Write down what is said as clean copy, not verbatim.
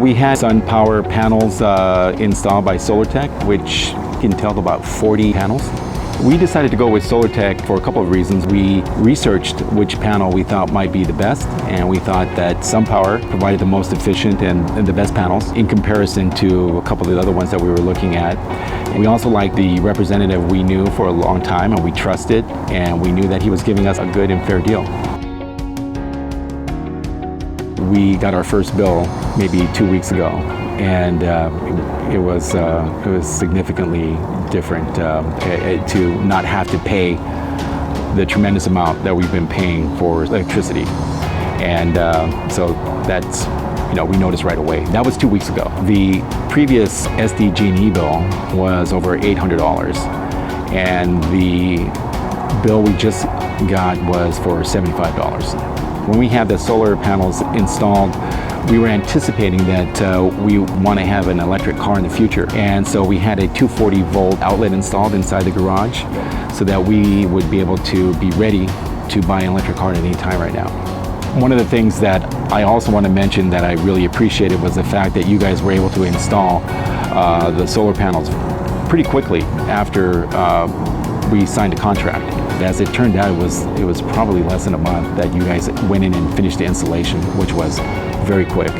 we had SunPower panels installed by SolarTech, which entailed about 40 panels. We decided to go with SolarTech for a couple of reasons. We researched which panel we thought might be the best, and we thought that SunPower provided the most efficient and the best panels in comparison to a couple of the other ones that we were looking at. We also liked the representative we knew for a long time and we trusted, and we knew that he was giving us a good and fair deal. We got our first bill maybe 2 weeks ago, and it was significantly different to not have to pay the tremendous amount that we've been paying for electricity. And so that's, we noticed right away. That was 2 weeks ago. The previous SDG&E bill was over $800, and the bill we just got was for $75. When we had the solar panels installed, we were anticipating that we want to have an electric car in the future. And so we had a 240 volt outlet installed inside the garage so that we would be able to be ready to buy an electric car at any time right now. One of the things that I also want to mention that I really appreciated was the fact that you guys were able to install the solar panels pretty quickly after we signed a contract. As it turned out, it was probably less than a month that you guys went in and finished the installation, which was very quick.